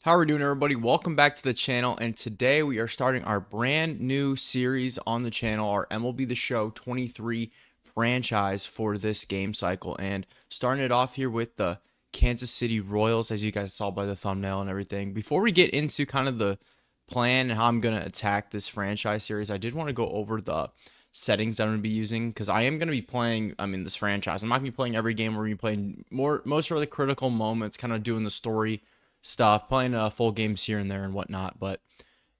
How are we doing, everybody? Welcome back to the channel, and today we are starting our brand new series on the channel, our MLB The Show 23 franchise for this game cycle, and starting it off here with the Kansas City Royals, as you guys saw by the thumbnail and everything. Before we get into kind of the plan and how I'm going to attack this franchise series, I did want to go over the settings that I'm going to be using, because I am going to be playing, this franchise. I'm not going to be playing every game. We're going to be playing most of the critical moments, kind of doing the story stuff, playing full games here and there and whatnot, but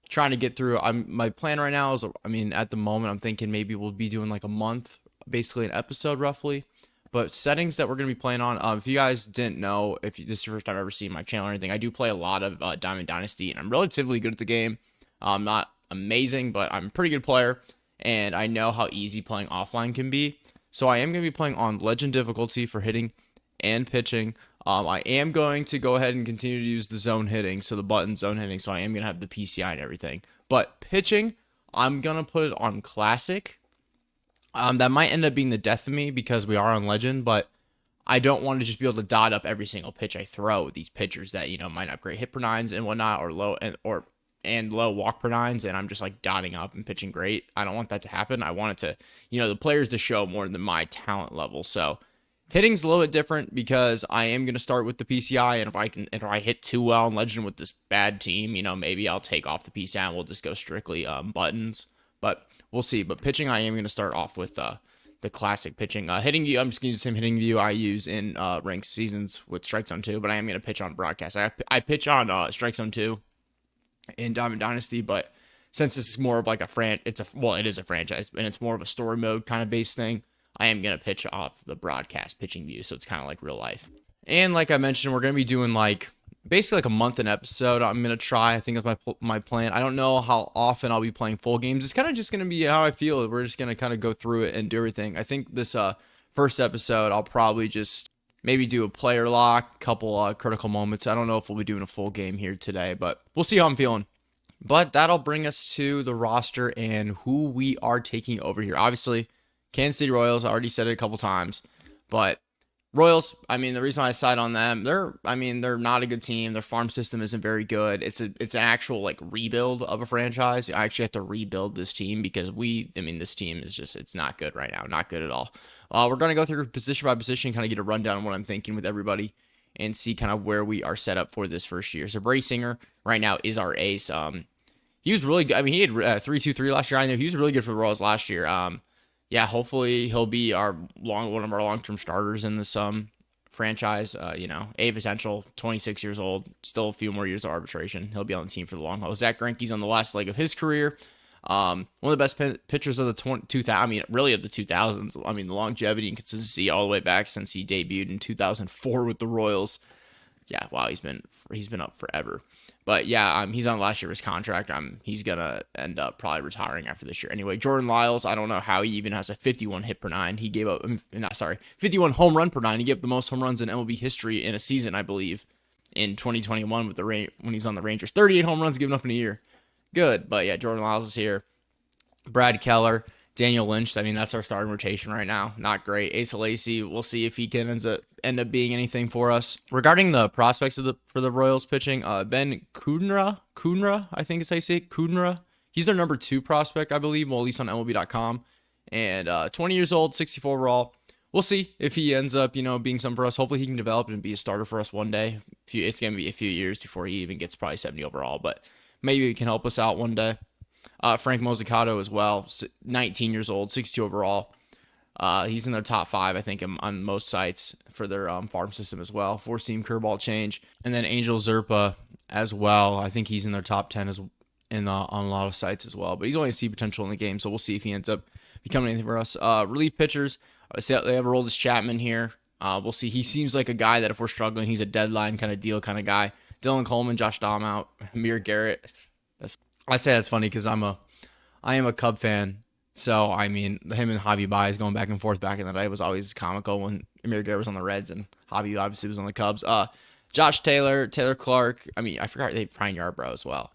trying to get through. My plan right now is, at the moment, I'm thinking maybe we'll be doing like a month, basically an episode roughly. But settings that we're going to be playing on, if you guys didn't know, if this is your first time ever seeing my channel or anything, I do play a lot of Diamond Dynasty, and I'm relatively good at the game. I'm not amazing, but I'm a pretty good player, and I know how easy playing offline can be. So I am going to be playing on Legend difficulty for hitting and pitching. I am going to go ahead and continue to use the zone hitting, so the button zone hitting, so I am going to have the PCI and everything. But pitching, I'm going to put it on classic. That might end up being the death of me because we are on Legend, but I don't want to just be able to dot up every single pitch I throw with these pitchers that, might have great hit per nines and whatnot, or low walk per nines, and I'm just like dotting up and pitching great. I don't want that to happen. I want it to, the players to show more than my talent level. So hitting's a little bit different because I am going to start with the PCI, and if I hit too well in Legend with this bad team, maybe I'll take off the PCI and we'll just go strictly buttons. But we'll see. But pitching, I am going to start off with the classic pitching. Hitting view, I'm just going to use the same hitting view I use in ranked seasons with Strike Zone 2, but I am going to pitch on broadcast. I pitch on Strike Zone 2 in Diamond Dynasty, but since this is more of like it is a franchise, and it's more of a story mode kind of based thing, I am going to pitch off the broadcast pitching view, so it's kind of like real life. And like I mentioned, we're going to be doing basically like a month an episode. I'm going to try. I think that's my plan. I don't know how often I'll be playing full games. It's kind of just going to be how I feel. We're just going to kind of go through it and do everything. I think this first episode, I'll probably just maybe do a player lock, couple critical moments. I don't know if we'll be doing a full game here today, but we'll see how I'm feeling. But that'll bring us to the roster and who we are taking over here. Obviously, Kansas City Royals, I already said it a couple times, but Royals, the reason why I side on them, they're not a good team. Their farm system isn't very good. It's an actual rebuild of a franchise. I actually have to rebuild this team because this team is just, it's not good right now. Not good at all. We're going to go through position by position, kind of get a rundown on what I'm thinking with everybody and see kind of where we are set up for this first year. So Brady Singer right now is our ace. He was really good. He had 3.23 last year. I know he was really good for the Royals last year. Yeah, hopefully he'll be one of our long-term starters in this franchise. A potential, 26 years old, still a few more years of arbitration. He'll be on the team for the long haul. Zach Greinke's on the last leg of his career. One of the best pitchers of the 2000s, really of the 2000s. The longevity and consistency all the way back since he debuted in 2004 with the Royals. Yeah, wow, he's been up forever. But yeah, he's on last year's contract. He's gonna end up probably retiring after this year. Anyway, Jordan Lyles, I don't know how he even has a 51 hit per nine. He gave up, 51 home run per nine. He gave up the most home runs in MLB history in a season, I believe, in 2021 with when he's on the Rangers. 38 home runs given up in a year. Good, but yeah, Jordan Lyles is here. Brad Keller, Daniel Lynch. That's our starting rotation right now. Not great. Asa Lacy, we'll see if he can end up being anything for us. Regarding the prospects for the Royals pitching, Ben Kunra, I think is how you say it. Kunra. He's their number 2 prospect, I believe, well, at least on MLB.com. And 20 years old, 64 overall. We'll see if he ends up, being something for us. Hopefully he can develop and be a starter for us one day. It's going to be a few years before he even gets probably 70 overall, but maybe he can help us out one day. Frank Mozzicato as well, 19 years old, 62 overall. He's in their top 5, I think, on most sites for their farm system as well. 4-seam curveball change. And then Angel Zerpa as well. I think he's in their top 10 on a lot of sites as well. But he's only see potential in the game, so we'll see if he ends up becoming anything for us. Relief pitchers, they have Aroldis Chapman here. We'll see. He seems like a guy that if we're struggling, he's a deadline kind of deal kind of guy. Dylan Coleman, Josh Dahm out. Amir Garrett. I say that's funny because I am a Cub fan. So, him and Javi Baez going back and forth back in the day was always comical when Amir Garrett was on the Reds and Javi obviously was on the Cubs. Josh Taylor, Taylor Clark. I forgot they have Brian Yarbrough as well.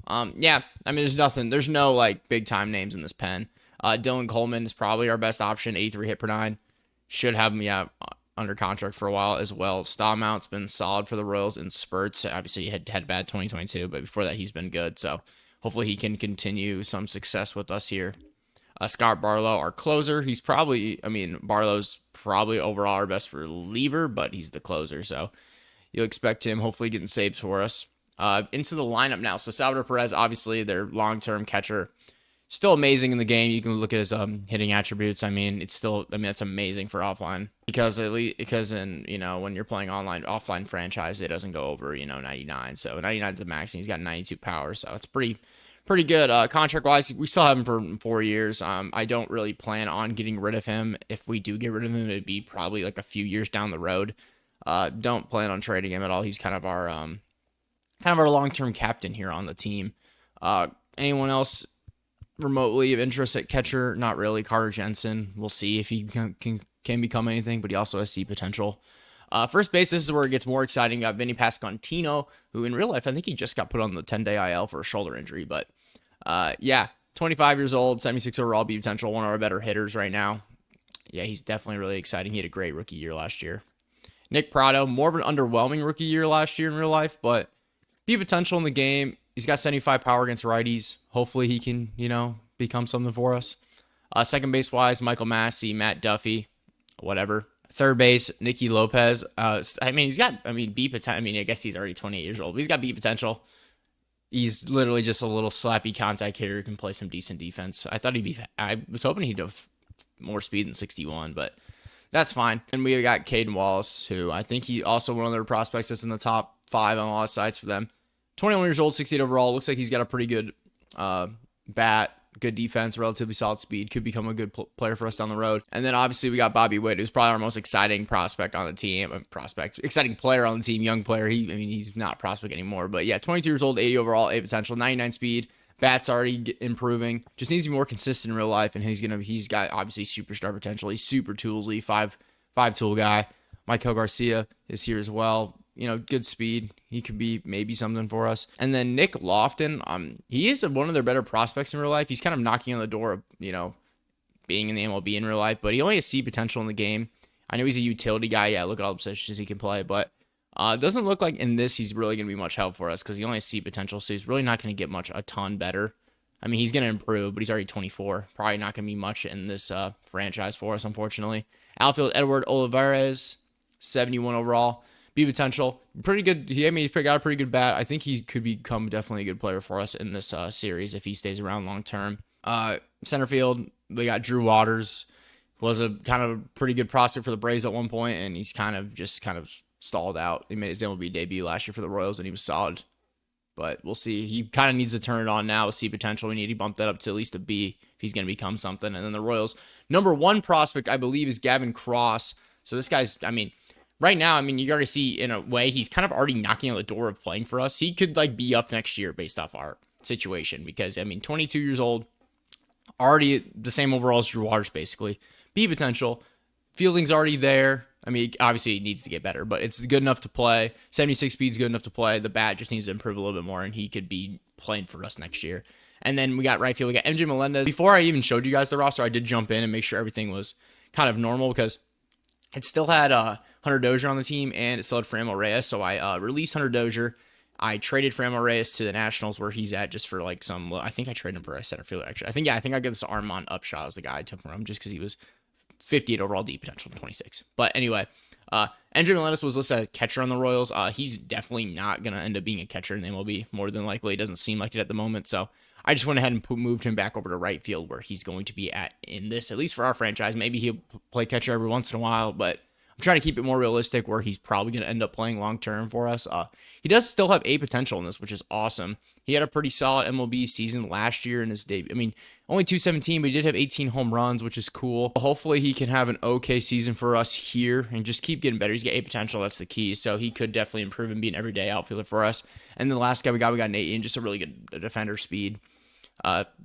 There's no big time names in this pen. Dylan Coleman is probably our best option, 83 hit per nine. Should have him, under contract for a while as well. Stallmount's been solid for the Royals in spurts. Obviously, he had bad 2022, but before that, he's been good. So hopefully, he can continue some success with us here. Scott Barlow, our closer. He's probably, Barlow's probably overall our best reliever, but he's the closer. So you'll expect him hopefully getting saves for us. Into the lineup now. So Salvador Perez, obviously their long-term catcher, still amazing in the game. You can look at his hitting attributes. That's amazing for offline because when you're playing offline franchise, it doesn't go over 99. So 99 is the max, and he's got 92 power. So it's pretty good. Contract wise, we still have him for 4 years. I don't really plan on getting rid of him. If we do get rid of him, it'd be probably like a few years down the road. Don't plan on trading him at all. He's kind of our long-term captain here on the team. Anyone else remotely of interest at catcher? Not really. Carter Jensen. We'll see if he can become anything, but he also has C potential. First base, this is where it gets more exciting. Got Vinny Pasquantino, who in real life, I think he just got put on the 10-day IL for a shoulder injury. But 25 years old, 76 overall B potential, one of our better hitters right now. Yeah, he's definitely really exciting. He had a great rookie year last year. Nick Prado, more of an underwhelming rookie year last year in real life, but B potential in the game. He's got 75 power against righties. Hopefully he can, become something for us. Second base wise, Michael Massey, Matt Duffy, whatever. Third base, Nicky Lopez. He's got, B potential. I guess he's already 28 years old, but he's got B potential. He's literally just a little slappy contact hitter who can play some decent defense. I was hoping he'd have more speed than 61, but that's fine. And we got Caden Wallace, who I think he also one of their prospects that's in the top 5 on a lot of sites for them. 21 years old, 68 overall. Looks like he's got a pretty good bat, good defense, relatively solid speed. Could become a good player for us down the road. And then obviously we got Bobby Witt, who's probably our most exciting prospect on the team. Exciting player on the team, young player. He's not a prospect anymore. But yeah, 22 years old, 80 overall, A potential, 99 speed. Bat's already improving. Just needs to be more consistent in real life. And he's got obviously superstar potential. He's super toolsy, five tool guy. Michael Garcia is here as well. Good speed. He could be maybe something for us. And then Nick Lofton, he is one of their better prospects in real life. He's kind of knocking on the door of, being in the MLB in real life, but he only has C potential in the game. I know he's a utility guy. Yeah, look at all the positions he can play, but it doesn't look like in this he's really going to be much help for us because he only has C potential, so he's really not going to get a ton better. He's going to improve, but he's already 24. Probably not going to be much in this franchise for us, unfortunately. Outfield, Edward Olivares, 71 overall. B potential, pretty good. He's got a pretty good bat. I think he could become definitely a good player for us in this series if he stays around long term. Center field, we got Drew Waters, was a kind of pretty good prospect for the Braves at one point, and he's kind of stalled out. He made his MLB debut last year for the Royals, and he was solid. But we'll see. He kind of needs to turn it on now with C potential. We need to bump that up to at least a B if he's going to become something. And then the Royals' number 1 prospect, I believe, is Gavin Cross. So this guy's, right now, you already see in a way he's kind of already knocking on the door of playing for us. He could be up next year based off our situation because 22 years old, already the same overall as Drew Waters basically. B potential, fielding's already there. Obviously he needs to get better, but it's good enough to play. 76 speed's good enough to play. The bat just needs to improve a little bit more, and he could be playing for us next year. And then we got right field. We got MJ Melendez. Before I even showed you guys the roster, I did jump in and make sure everything was kind of normal because it still had Hunter Dozier on the team, and it still had Framil Reyes. So I released Hunter Dozier. I traded Framil Reyes to the Nationals where he's at just for I think I traded him for a center fielder, actually. I think I got this Armand Upshaw as the guy I took from him just because he was 58 overall D potential, 26. But anyway, Andrew Melendez was listed as catcher on the Royals. He's definitely not going to end up being a catcher in the MLB, more than likely. It doesn't seem like it at the moment. So I just went ahead and moved him back over to right field where he's going to be at least for our franchise. Maybe he'll play catcher every once in a while, but I'm trying to keep it more realistic where he's probably going to end up playing long-term for us. He does still have A potential in this, which is awesome. He had a pretty solid MLB season last year in his debut. Only 217, but he did have 18 home runs, which is cool. Hopefully he can have an okay season for us here and just keep getting better. He's got A potential. That's the key. So he could definitely improve and be an everyday outfielder for us. And the last guy we got Nate Ian, just a really good defender speed.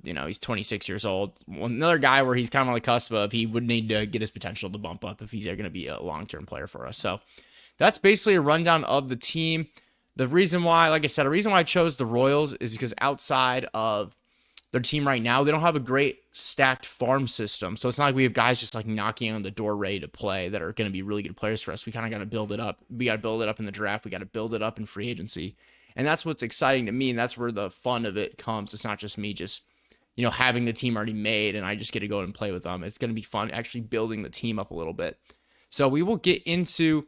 He's 26 years old. Another guy where he's kind of on the cusp of he would need to get his potential to bump up if he's going to be a long-term player for us. So that's basically a rundown of the team. The reason why I chose the Royals is because outside of their team right now, they don't have a great stacked farm system. So it's not like we have guys just like knocking on the door ready to play that are going to be really good players for us. We kind of got to build it up. We got to build it up in the draft. We got to build it up in free agency. And that's what's exciting to me. And that's where the fun of it comes. It's not just me just, having the team already made and I just get to go and play with them. It's going to be fun actually building the team up a little bit. So we will get into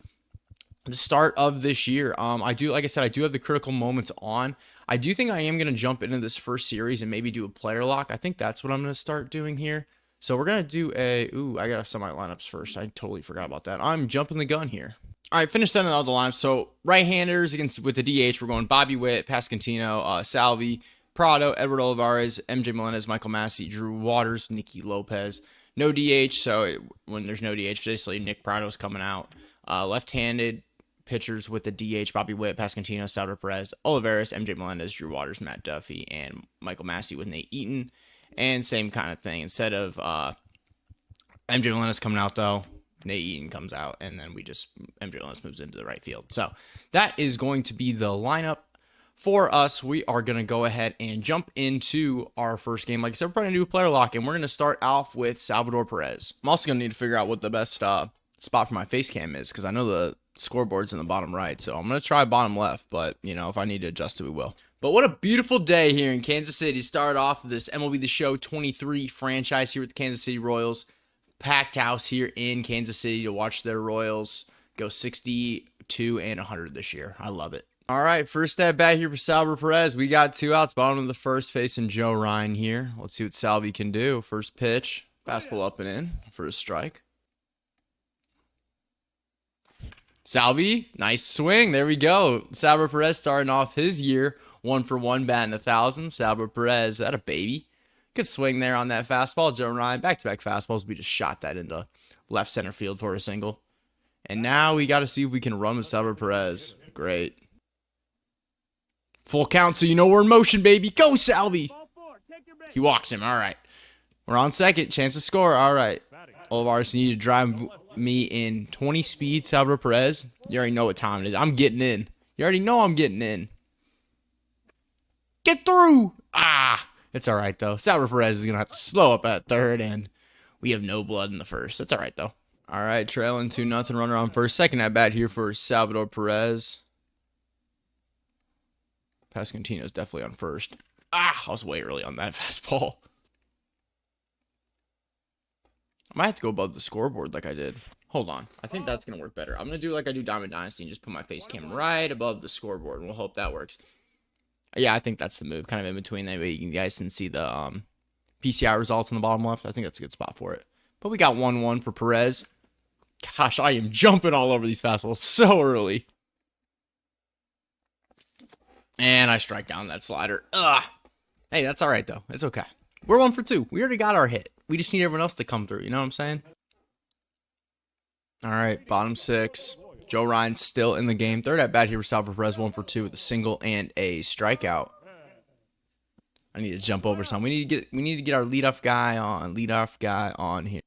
the start of this year. Like I said, I do have the critical moments on. I do think I am going to jump into this first series and maybe do a player lock. I think that's what I'm going to start doing here. So we're going to do I got to set my lineups first. I totally forgot about that. I'm jumping the gun here. All right, finish setting all the lineups. So right-handers with the DH, we're going Bobby Witt, Pasquantino, Salvi, Prado, Edward Olivares, MJ Melendez, Michael Massey, Drew Waters, Nicky Lopez. No DH, so when there's no DH, basically Nick Prado's coming out. Left-handed pitchers with the DH, Bobby Witt, Pasquantino, Salvador Perez, Olivares, MJ Melendez, Drew Waters, Matt Duffy, and Michael Massey with Nate Eaton. And same kind of thing. Instead of MJ Melendez coming out, though, Nate Eaton comes out, and then MJ Melendez moves into the right field. So that is going to be the lineup for us. We are going to go ahead and jump into our first game. Like I said, we're probably going to do a player lock, and we're going to start off with Salvador Perez. I'm also going to need to figure out what the best spot for my face cam is, because I know the scoreboard's in the bottom right, so I'm going to try bottom left, but, if I need to adjust it, we will. But what a beautiful day here in Kansas City. Start off this MLB The Show 23 franchise here with the Kansas City Royals. Packed house here in Kansas City to watch their Royals go 62 and 100 this year. I love it. All right, first at bat here for Salvador Perez. We got 2 outs, bottom of the first, facing Joe Ryan here. Let's see what Salvi can do. First pitch, fastball up and in for a strike. Salvi, nice swing. There we go. Salvador Perez starting off his year 1-for-1, batting 1,000. Salvador Perez, that a baby. Good swing there on that fastball. Joe Ryan, back-to-back fastballs. We just shot that into left center field for a single. And now we got to see if we can run with Salvador Perez. Great. Full count, so we're in motion, baby. Go, Salvi. He walks him. All right. We're on second. Chance to score. All right. Olivares, you need to drive me in 20 speed, Salvador Perez. You already know what time it is. I'm getting in. You already know I'm getting in. Get through. It's all right, though. Salvador Perez is going to have to slow up at third, and we have no blood in the first. That's all right, though. All right, trailing 2-0, runner on first. Second at bat here for Salvador Perez. Pasquantino's definitely on first. I was way early on that fastball. I might have to go above the scoreboard like I did. Hold on. I think that's going to work better. I'm going to do like I do Diamond Dynasty and just put my face cam right above the scoreboard, and we'll hope that works. Yeah, I think that's the move. Kind of in between. That way you guys can see the PCI results in the bottom left. I think that's a good spot for it. But we got 1-1 for Perez. Gosh, I am jumping all over these fastballs so early. And I strike down that slider. Hey, that's all right, though. It's okay. We're 1 for 2. We already got our hit. We just need everyone else to come through. You know what I'm saying? All right, bottom 6. Joe Ryan still in the game. Third at bat here for Salvador Perez, 1 for 2 with a single and a strikeout. I need to jump over some. We need to get our leadoff guy on here.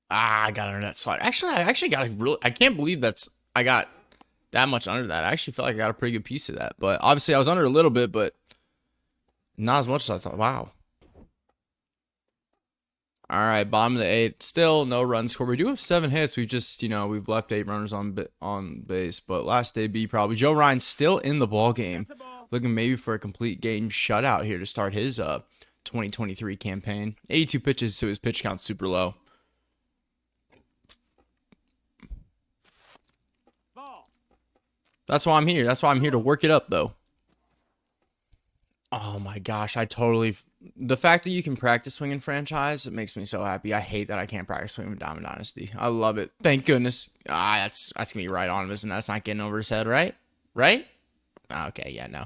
I got under that slider. Actually, I can't believe I got that much under that. I actually felt like I got a pretty good piece of that. But obviously I was under a little bit, but not as much as I thought. Wow. All right, bottom of the 8th. Still no run score. We do have 7 hits. We've just, we've left 8 runners on base. But last AB probably. Joe Ryan still in the ball game. Looking maybe for a complete game shutout here to start his 2023 campaign. 82 pitches, so his pitch count's super low. That's why I'm here. That's why I'm here to work it up, though. Oh my gosh, the fact that you can practice swinging franchise, it makes me so happy. I hate that I can't practice swinging with Diamond Dynasty. I love it. Thank goodness. That's gonna be right on him, isn't that? That's not getting over his head, right? Right? Okay, yeah, no.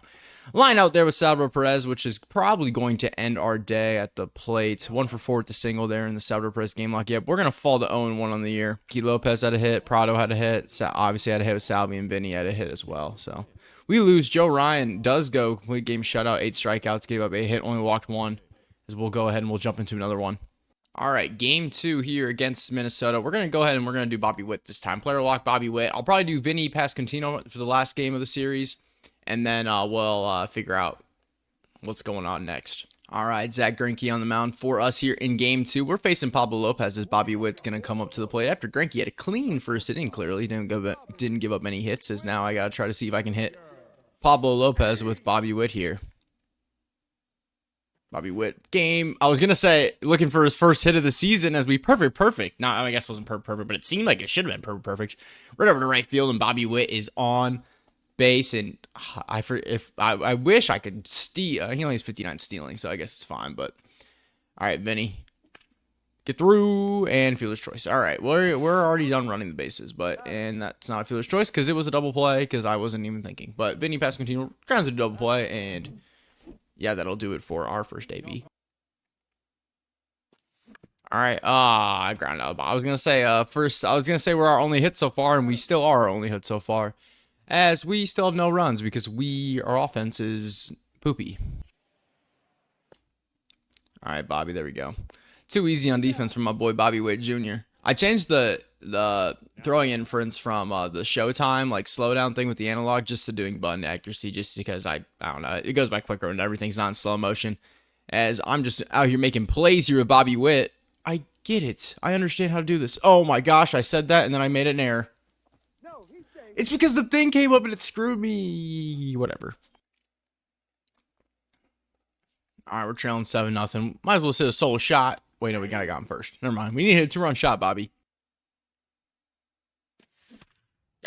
Line out there with Salvador Perez, which is probably going to end our day at the plate. 1 for 4 with the single there in the Salvador Perez game lock. Yep, we're going to fall to 0-1 on the year. Nicky Lopez had a hit. Prado had a hit. Obviously had a hit with Salvi, and Vinny had a hit as well. So we lose. Joe Ryan does go complete game shutout, 8 strikeouts, gave up a hit, only walked 1. As we'll go ahead and we'll jump into another one. All right, game 2 here against Minnesota. We're going to go ahead and we're going to do Bobby Witt this time. Player lock Bobby Witt. I'll probably do Vinny Pasquantino for the last game of the series. And then we'll figure out what's going on next. All right, Zach Greinke on the mound for us here in game 2. We're facing Pablo Lopez as Bobby Witt's going to come up to the plate after Greinke had a clean first inning. Clearly didn't give up any hits. As now I got to try to see if I can hit Pablo Lopez with Bobby Witt here. Bobby Witt game. I was going to say looking for his first hit of the season as we perfect. No, I guess it wasn't perfect, but it seemed like it should have been perfect. Right over to right field, and Bobby Witt is on base, and I wish I could steal. He only has 59 stealing, so I guess it's fine. But all right, Vinny, get through, and fielder's choice. All right, we're already done running the bases, and that's not a fielder's choice because it was a double play because I wasn't even thinking. But Vinny Pasquantino grounds a double play, and yeah, that'll do it for our first AB. All right, I grounded out. I was gonna say we're our only hit so far, and we still are our only hit so far, as we still have no runs because our offense is poopy. All right, Bobby, there we go. Too easy on defense for my boy Bobby Witt Jr. I changed the throwing inference from the Showtime like slowdown thing with the analog just to doing button accuracy, just because I don't know, it goes by quicker and everything's not in slow motion. As I'm just out here making plays here with Bobby Witt. I get it. I understand how to do this. Oh my gosh, I said that and then I made an error. It's because the thing came up and it screwed me. Whatever. All right, we're trailing 7-0. Might as well hit a solo shot. Wait, no, we got him first. Never mind. We need to hit a 2-run shot, Bobby.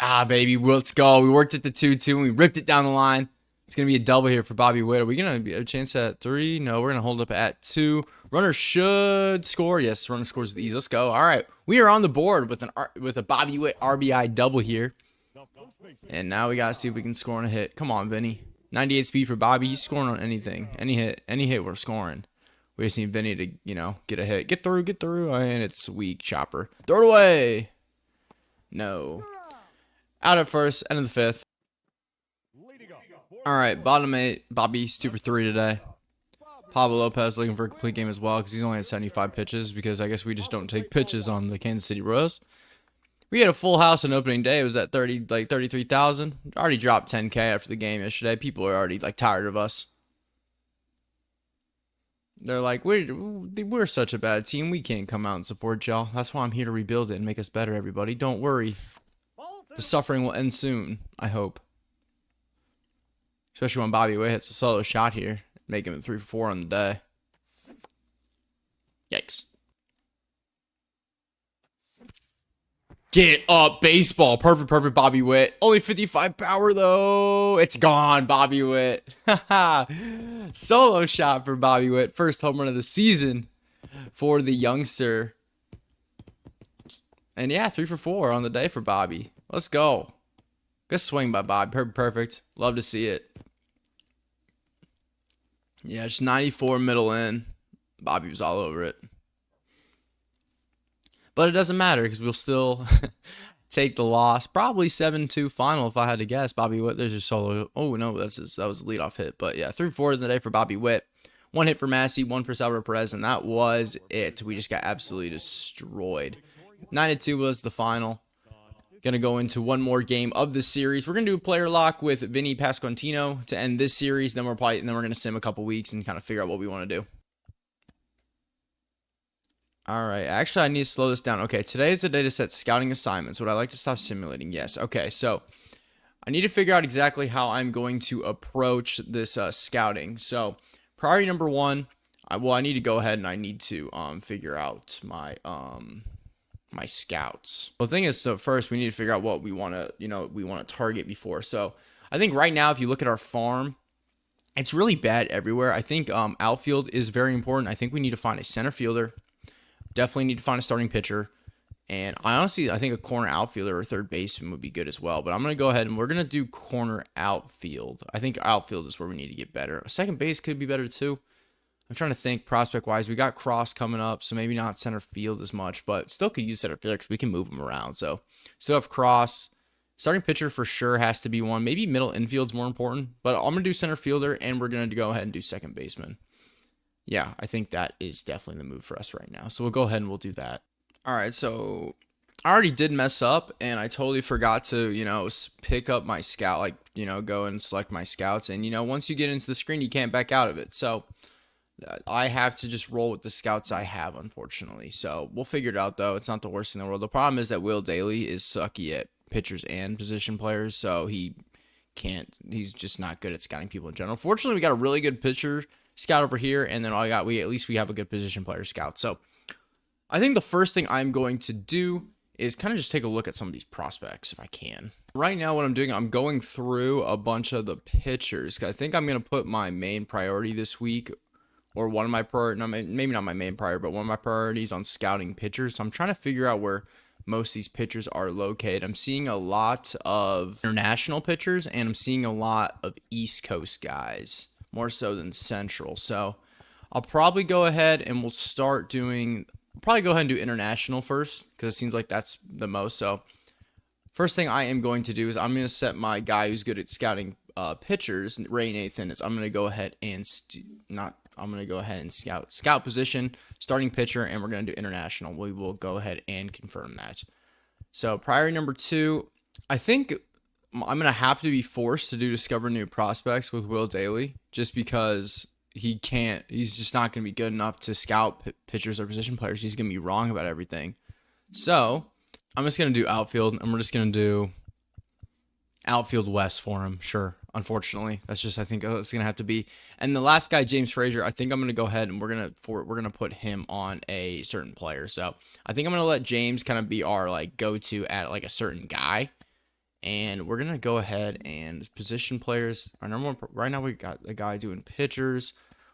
Ah, baby, let's go. We worked at the 2-2 and we ripped it down the line. It's going to be a double here for Bobby Witt. Are we going to be a chance at 3? No, we're going to hold up at 2. Runner should score. Yes, runner scores with ease. Let's go. All right, we are on the board with a Bobby Witt RBI double here. And now we got to see if we can score on a hit. Come on, Vinny. 98 speed for Bobby. He's scoring on anything. Any hit we're scoring. We just need Vinny to, get a hit. Get through. And it's weak. Chopper. Throw it away. No. Out at first. End of the 5th. All right, bottom 8. Bobby's 2 for 3 today. Pablo Lopez looking for a complete game as well because he's only at 75 pitches because I guess we just don't take pitches on the Kansas City Royals. We had a full house on opening day. It was at 33,000. Already dropped 10K after the game yesterday. People are already tired of us. They're like, we're such a bad team. We can't come out and support y'all. That's why I'm here to rebuild it and make us better, everybody. Don't worry. The suffering will end soon, I hope. Especially when Bobby Witt hits a solo shot here. Make him 3 for 4 on the day. Yikes. Get up, baseball. Perfect, Bobby Witt. Only 55 power, though. It's gone, Bobby Witt. Solo shot for Bobby Witt. First home run of the season for the youngster. And yeah, 3 for 4 on the day for Bobby. Let's go. Good swing by Bobby. Perfect. Love to see it. Yeah, just 94 middle in. Bobby was all over it. But it doesn't matter because we'll still take the loss. Probably 7-2 final if I had to guess. Bobby Witt, there's your solo. Oh, no, that was a leadoff hit. But yeah, 3 for 4 in the day for Bobby Witt. 1 hit for Massey, 1 for Salvador Perez, and that was it. We just got absolutely destroyed. 9-2 was the final. Going to go into one more game of this series. We're going to do a player lock with Vinny Pasquantino to end this series. Then we're going to sim a couple weeks and kind of figure out what we want to do. All right. Actually, I need to slow this down. Okay, today is the day to set scouting assignments. Would I like to stop simulating? Yes. Okay, so I need to figure out exactly how I'm going to approach this scouting. So priority number 1, I need to go ahead and I need to figure out my my scouts. Well, the thing is, so first we need to figure out what we want to target before. So I think right now, if you look at our farm, it's really bad everywhere. I think outfield is very important. I think we need to find a center fielder. Definitely need to find a starting pitcher. And I think a corner outfielder or third baseman would be good as well. But I'm going to go ahead and we're going to do corner outfield. I think outfield is where we need to get better. Second base could be better too. I'm trying to think prospect-wise. We got Cross coming up, so maybe not center field as much, but still could use center fielder because we can move them around. So still have Cross. Starting pitcher for sure has to be one. Maybe middle infield's more important, but I'm going to do center fielder, and we're going to go ahead and do second baseman. Yeah, I think that is definitely the move for us right now. So we'll go ahead and we'll do that. All right, so I already did mess up, and I totally forgot to, pick up my scout, like, go and select my scouts. And, once you get into the screen, you can't back out of it. So I have to just roll with the scouts I have, unfortunately. So we'll figure it out, though. It's not the worst thing in the world. The problem is that Will Daly is sucky at pitchers and position players, so he's just not good at scouting people in general. Fortunately, we got a really good pitcher scout over here, and then at least we have a good position player scout. So I think the first thing I'm going to do is kind of just take a look at some of these prospects if I can. Right now, what I'm doing, I'm going through a bunch of the pitchers. I think I'm going to put my main priority this week, or one of my maybe not my main priority, but one of my priorities on scouting pitchers. So I'm trying to figure out where most of these pitchers are located. I'm seeing a lot of international pitchers, and I'm seeing a lot of East Coast guys, more so than Central. So I'll probably go ahead and do international first, because it seems like that's the most. So first thing I am going to do is I'm going to set my guy who's good at scouting pitchers, Ray Nathan. I'm going to go ahead and scout position, starting pitcher, and we're going to do international. We will go ahead and confirm that. So priority number 2, I think I'm going to have to be forced to do discover new prospects with Will Daly, just because he's just not going to be good enough to scout pitchers or position players. He's going to be wrong about everything. So I'm just going to do outfield, and we're just going to do outfield west for him. Sure. Unfortunately, I think it's going to have to be. And the last guy, James Frazier, I think I'm going to go ahead and we're going to put him on a certain player. So I think I'm going to let James kind of be our go-to at a certain guy. And we're going to go ahead and position players. Our number one, right now we got a guy doing pitchers.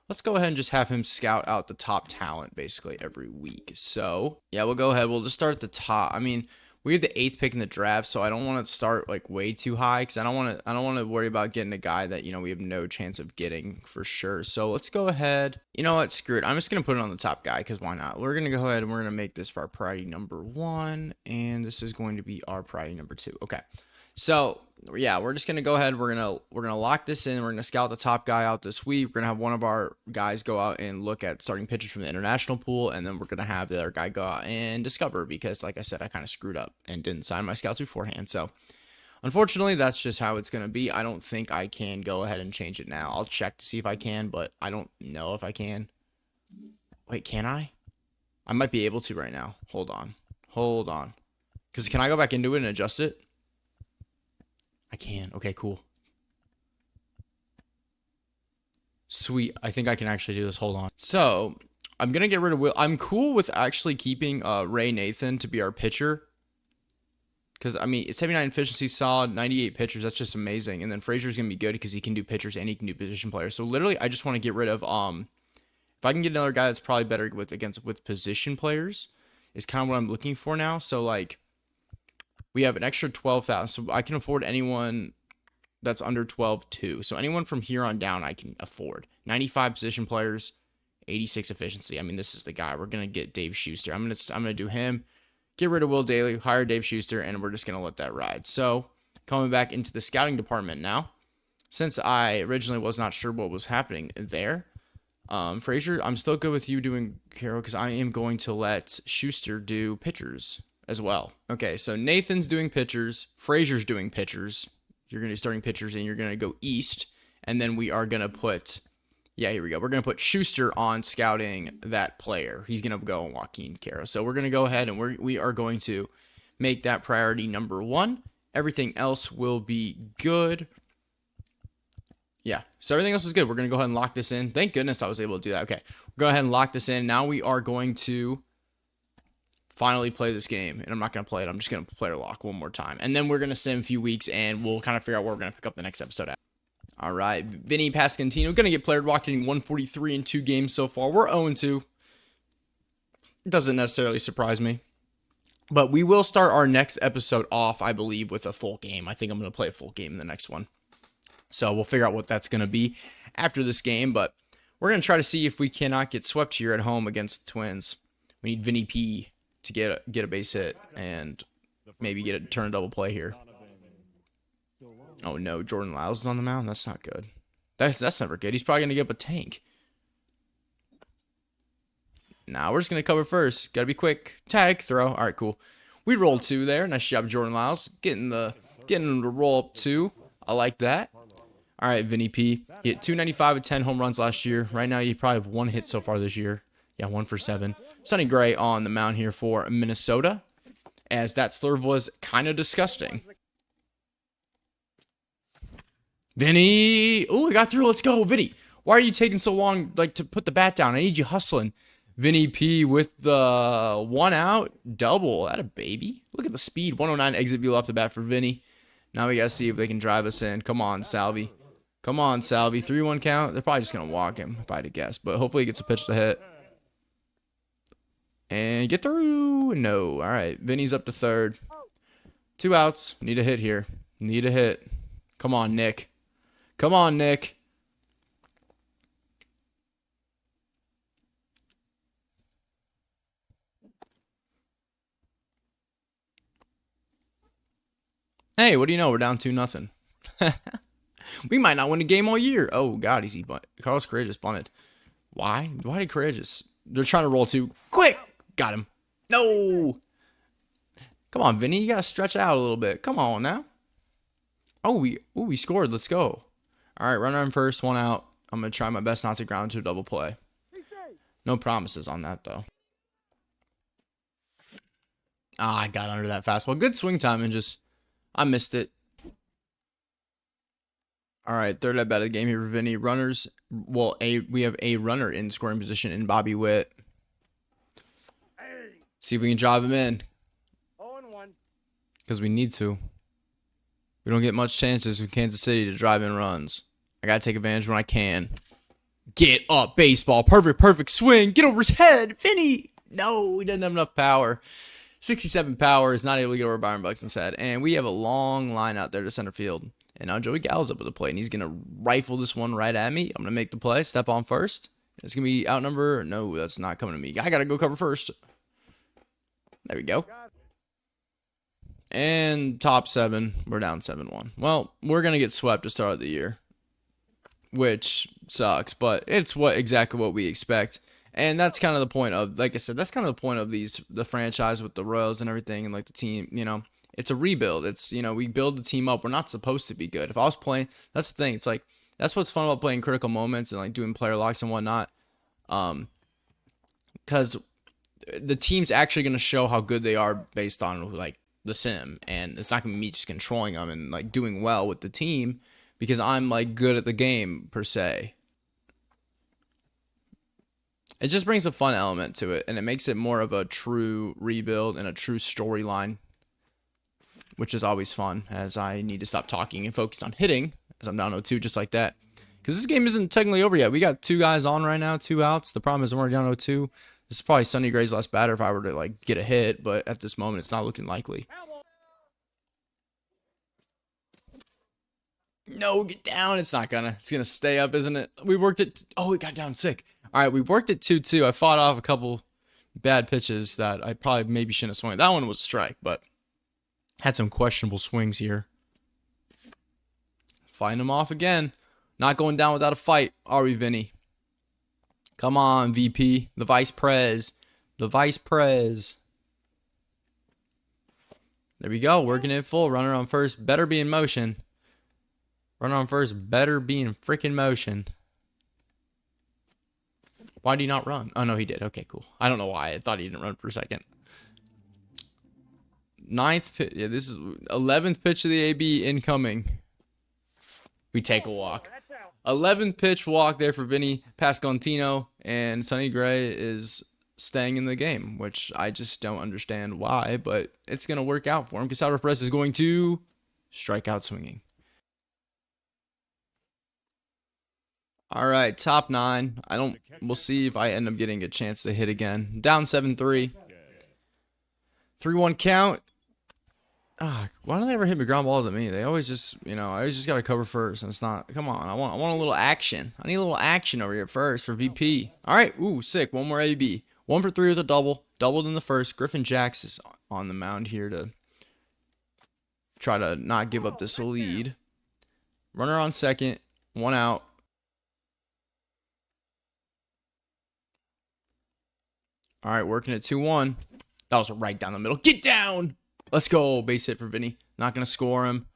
Let's go ahead and just have him scout out the top talent basically every week. So yeah, we'll go ahead. We'll just start at the top. I mean, we have the 8th pick in the draft, so I don't want to start way too high, because I don't want to worry about getting a guy that we have no chance of getting for sure. So let's go ahead. You know what? Screw it. I'm just gonna put it on the top guy, because why not? We're gonna go ahead and we're gonna make this our priority number 1, and this is going to be our priority number 2. Okay. So yeah, we're just gonna go ahead. We're gonna lock this in. We're gonna scout the top guy out this week. We're gonna have one of our guys go out and look at starting pitchers from the international pool, and then we're gonna have the other guy go out and discover, because like I said, I kind of screwed up and didn't sign my scouts beforehand. So unfortunately, that's just how it's gonna be. I don't think I can go ahead and change it now. I'll check to see if I can, but I don't know if I can. Wait, can I? I might be able to right now. Hold on. Because can I go back into it and adjust it? I can. Okay, cool. Sweet. I think I can actually do this. Hold on. So I'm going to get rid of Will. I'm cool with actually keeping Ray Nathan to be our pitcher, because, I mean, 79 efficiency, solid, 98 pitchers. That's just amazing. And then Frazier's going to be good because he can do pitchers and he can do position players. So literally, I just want to get rid of, if I can get another guy that's probably better with position players, is kind of what I'm looking for now. So, we have an extra 12,000, so I can afford anyone that's under 12 too. So anyone from here on down I can afford. 95 position players, 86 efficiency. I mean, this is the guy. We're gonna get Dave Schuster. I'm gonna do him. Get rid of Will Daly, hire Dave Schuster, and we're just gonna let that ride. So coming back into the scouting department now, since I originally was not sure what was happening there, Frazier, I'm still good with you doing Carol, because I am going to let Schuster do pitchers as well. Okay, so Nathan's doing pitchers, Frazier's doing pitchers. You're going to be starting pitchers, and you're going to go east, and then we are going to put, here we go. We're going to put Schuster on scouting that player. He's going to go on Joaquin Caro. So we're going to go ahead and we are going to make that priority number 1. Everything else will be good. Yeah, so everything else is good. We're going to go ahead and lock this in. Thank goodness I was able to do that. Okay, go ahead and lock this in. Now we are going to finally play this game, and I'm not going to play it. I'm just going to player lock one more time, and then we're going to sim a few weeks, and we'll kind of figure out where we're going to pick up the next episode at. All right, Vinny Pascantino going to get player locked, hitting 143 in 2 games so far. We're 0-2. Doesn't necessarily surprise me, but we will start our next episode off, I believe, with a full game. I think I'm going to play a full game in the next one, so we'll figure out what that's going to be after this game, but we're going to try to see if we cannot get swept here at home against the Twins. We need Vinny P to get a base hit and maybe get a turn double play here. Oh no, Jordan Lyles is on the mound. That's not good. That's never good. He's probably gonna get up a tank. Now we're just gonna cover first. Gotta be quick. Tag throw. All right, cool. We rolled 2 there. Nice job, Jordan Lyles. Getting him to roll up 2. I like that. All right, Vinny P. He hit 295 with 10 home runs last year. Right now, you probably have 1 hit so far this year. Yeah, 1 for 7. Sonny Gray on the mound here for Minnesota, as that slurve was kind of disgusting. Vinny. Oh, we got through. Let's go, Vinny. Why are you taking so long, like, to put the bat down? I need you hustling. Vinny P with the 1 out double. That a baby. Look at the speed. 109 exit view off the bat for Vinny. Now we got to see if they can drive us in. Come on, Salvi. Come on, Salvi. 3-1 count. They're probably just going to walk him, if I had to guess. But hopefully he gets a pitch to hit. And get through. No. All right. Vinny's up to third. 2 outs. Need a hit here. Need a hit. Come on, Nick. Come on, Nick. Hey, what do you know? We're down 2-0. We might not win a game all year. Oh, God, easy bunt. Carlos Correa just bunted. Why? Why did Correa just... They're trying to roll 2. Quick! Got him. No! Come on, Vinny. You got to stretch out a little bit. Come on now. Oh, we scored. Let's go. All right, runner on first, 1 out. I'm going to try my best not to ground to a double play. No promises on that, though. Ah, I got under that fastball. Good swing time and just... I missed it. All right, third at bat of the game here for Vinny. Runners, well, we have a runner in scoring position in Bobby Witt. See if we can drive him in. 0-1. Because we need to. We don't get much chances in Kansas City to drive in runs. I got to take advantage when I can. Get up, baseball. Perfect swing. Get over his head. Vinny. No, he doesn't have enough power. 67 power, is not able to get over Byron Buxton's head. And we have a long line out there to center field. And now Joey Gallo's up at the plate, and he's going to rifle this one right at me. I'm going to make the play, step on first. It's going to be outnumber. No, that's not coming to me. I got to go cover first. There we go. And top 7, we're down 7-1. Well, we're going to get swept to start the year, which sucks, but it's exactly what we expect. And that's kind of the point of, like I said, that's kind of the point of the franchise with the Royals and everything, and like the team, you know, it's a rebuild. It's, you know, we build the team up. We're not supposed to be good. If I was playing, that's the thing. It's like, that's what's fun about playing critical moments and like doing player locks and whatnot. Because the team's actually going to show how good they are based on like the sim, and it's not going to be me just controlling them and like doing well with the team because I'm like good at the game per se. It just brings a fun element to it, and it makes it more of a true rebuild and a true storyline, which is always fun, as I need to stop talking and focus on hitting, as I'm down 0-2 just like that. Because this game isn't technically over yet. We got 2 guys on right now, 2 outs. The problem is I'm already down 0-2. This is probably Sonny Gray's last batter if I were to like get a hit, but at this moment, it's not looking likely. No, get down. It's not gonna. It's gonna stay up, isn't it? We worked it. Oh, it got down sick. All right, we worked it 2-2. I fought off a couple bad pitches that I probably maybe shouldn't have swung. That one was a strike, but had some questionable swings here. Fighting them off again. Not going down without a fight, are we, Vinny? Come on, VP. The Vice Prez. The Vice Prez. There we go. Working it full. Runner on first. Better be in motion. Runner on first. Better be in freaking motion. Why did he not run? Oh, no, he did. Okay, cool. I don't know why. I thought he didn't run for a second. 9th pitch. Yeah, this is 11th pitch of the AB incoming. We take a walk. 11th pitch walk there for Vinny Pascantino, and Sonny Gray is staying in the game, which I just don't understand why, but it's going to work out for him because Salvador Perez is going to strike out swinging. All right, top 9. We'll see if I end up getting a chance to hit again. Down 7-3. 3-1 count. Why don't they ever hit me ground balls at me? They always just, you know, I always just got to cover first, and it's not. Come on, I want a little action. I need a little action over here first for VP. All right, ooh, sick. One more AB. 1 for 3 with a double. Doubled in the first. Griffin Jacks is on the mound here to try to not give up this lead. Runner on second. 1 out. All right, working at 2-1. That was right down the middle. Get down. Let's go. Base hit for Vinny. Not going to score him.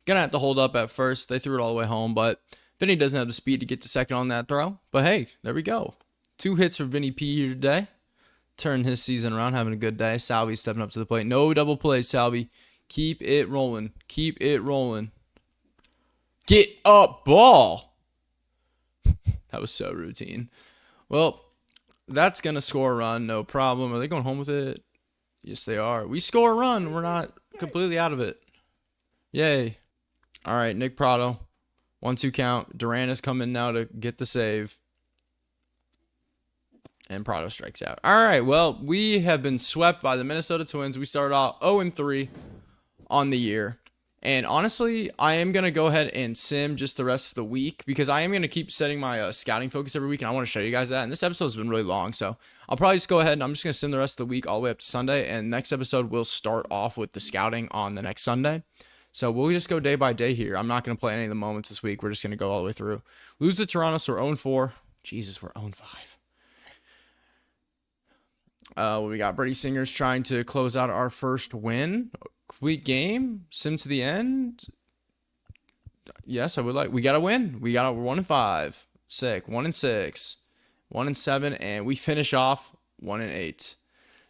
Gonna have to hold up at first. They threw it all the way home, but Vinny doesn't have the speed to get to second on that throw. But hey, there we go. 2 hits for Vinny P here today. Turn his season around, having a good day. Salvi stepping up to the plate. No double plays, Salvi. Keep it rolling. Keep it rolling. Get up, ball. That was so routine. Well, that's going to score a run, no problem. Are they going home with it? Yes, they are. We score a run. We're not completely out of it. Yay. All right, Nick Prado. 1-2 count. Duran is coming now to get the save. And Prado strikes out. All right, well, we have been swept by the Minnesota Twins. We started off 0-3 on the year. And honestly, I am going to go ahead and sim just the rest of the week because I am going to keep setting my scouting focus every week, and I want to show you guys that. And this episode has been really long, so I'll probably just go ahead and I'm just going to sim the rest of the week all the way up to Sunday. And next episode, we'll start off with the scouting on the next Sunday. So we'll just go day by day here. I'm not going to play any of the moments this week. We're just going to go all the way through. Lose to Toronto, so we're 0-4. Jesus, we're 0-5. We got Brady Singers trying to close out our first win. Week game, sim to the end. Yes, I would like. We got to win. We're 1-5. Sick. 1-6. 1-7, and we finish off 1-8.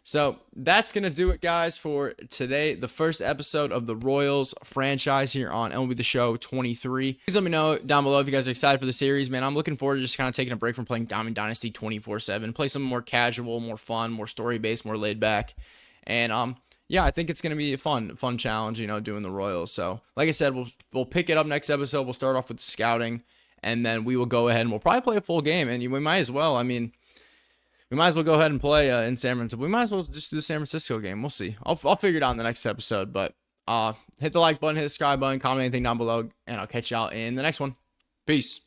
So that's going to do it, guys, for today. The first episode of the Royals franchise here on MLB The Show 23. Please let me know down below if you guys are excited for the series, man. I'm looking forward to just kind of taking a break from playing Diamond Dynasty 24/7. Play something more casual, more fun, more story-based, more laid back. And, yeah, I think it's going to be a fun challenge, doing the Royals. So, like I said, we'll pick it up next episode. We'll start off with the scouting, and then we will go ahead and we'll probably play a full game. And we might as well. I mean, we might as well go ahead and play in San Francisco. We might as well just do the San Francisco game. We'll see. I'll figure it out in the next episode. But hit the like button, hit the subscribe button, comment anything down below, and I'll catch y'all in the next one. Peace.